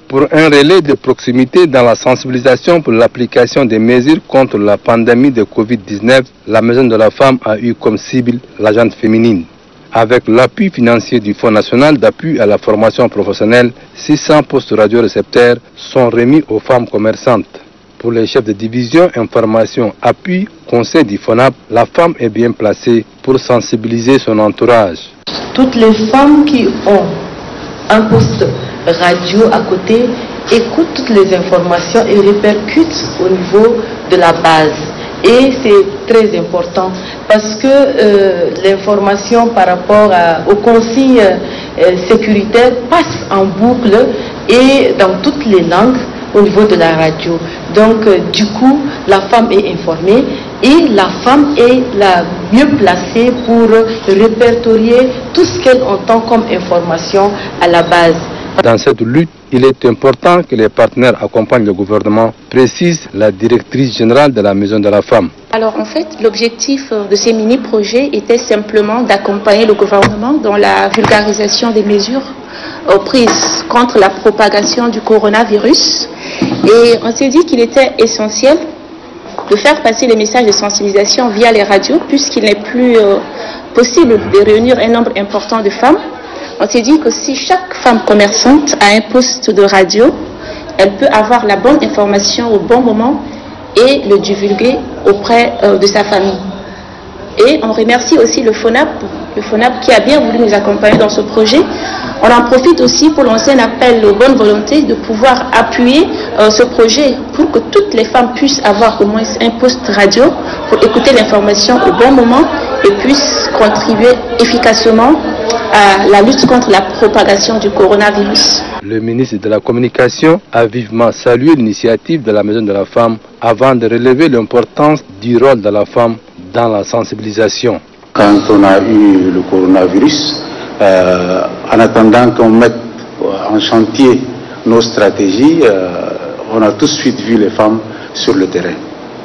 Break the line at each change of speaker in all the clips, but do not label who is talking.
Pour un relais de proximité dans la sensibilisation pour l'application des mesures contre la pandémie de Covid-19, la Maison de la Femme a eu comme cible la gente féminine. Avec l'appui financier du Fonds national d'appui à la formation professionnelle, 600 postes radiorécepteurs sont remis aux femmes commerçantes. Pour les chefs de division, information, appui, conseil du FONAP, la femme est bien placée pour sensibiliser son entourage.
Toutes les femmes qui ont un poste radio à côté écoutent toutes les informations et répercutent au niveau de la base. Et c'est très important parce que l'information par rapport aux consignes sécuritaires passe en boucle et dans toutes les langues au niveau de la radio. Donc du coup, la femme est informée et la femme est la mieux placée pour répertorier tout ce qu'elle entend comme information à la base.
Dans cette lutte, il est important que les partenaires accompagnent le gouvernement, précise la directrice générale de la Maison de la Femme.
Alors en fait, l'objectif de ces mini-projets était simplement d'accompagner le gouvernement dans la vulgarisation des mesures prises contre la propagation du coronavirus. Et on s'est dit qu'il était essentiel de faire passer les messages de sensibilisation via les radios, puisqu'il n'est plus possible de réunir un nombre important de femmes. On s'est dit que si chaque femme commerçante a un poste de radio, elle peut avoir la bonne information au bon moment et le divulguer auprès de sa famille. Et on remercie aussi le FONAP qui a bien voulu nous accompagner dans ce projet. On en profite aussi pour lancer un appel aux bonnes volontés de pouvoir appuyer ce projet pour que toutes les femmes puissent avoir au moins un poste radio pour écouter l'information au bon moment et puissent contribuer efficacement à la lutte contre la propagation du coronavirus.
Le ministre de la Communication a vivement salué l'initiative de la Maison de la Femme avant de relever l'importance du rôle de la femme dans la sensibilisation.
Quand on a eu le coronavirus, en attendant qu'on mette en chantier nos stratégies, on a tout de suite vu les femmes sur le terrain,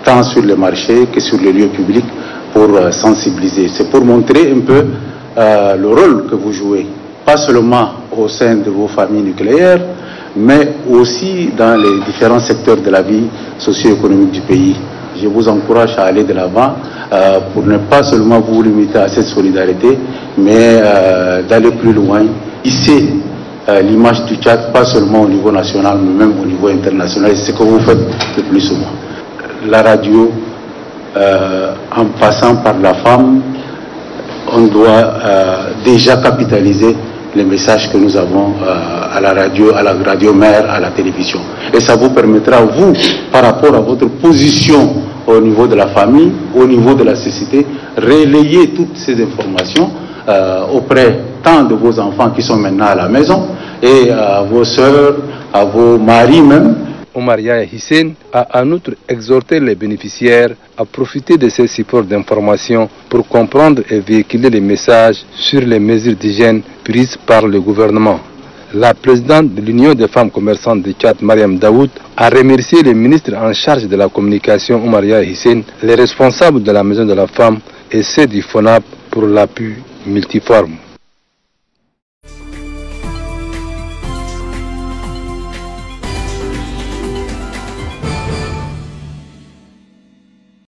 tant sur les marchés que sur les lieux publics pour sensibiliser. C'est pour montrer un peu le rôle que vous jouez, pas seulement au sein de vos familles nucléaires, mais aussi dans les différents secteurs de la vie socio-économique du pays. Je vous encourage à aller de l'avant pour ne pas seulement vous limiter à cette solidarité, mais d'aller plus loin, hisser l'image du Tchad, pas seulement au niveau national, mais même au niveau international. C'est ce que vous faites le plus souvent. La radio, en passant par la femme, on doit déjà capitaliser les messages que nous avons à la radio mère, à la télévision. Et ça vous permettra, vous, par rapport à votre position au niveau de la famille, au niveau de la société, relayer toutes ces informations auprès tant de vos enfants qui sont maintenant à la maison et à vos sœurs, à vos maris même.
Omar Yahya Hissène a en outre exhorté les bénéficiaires à profiter de ces supports d'information pour comprendre et véhiculer les messages sur les mesures d'hygiène prises par le gouvernement. La présidente de l'Union des femmes commerçantes du Tchad, Mariam Daoud, a remercié les ministres en charge de la communication, Omar Yahya Hissène, les responsables de la Maison de la Femme et ceux du FONAP pour l'appui multiforme.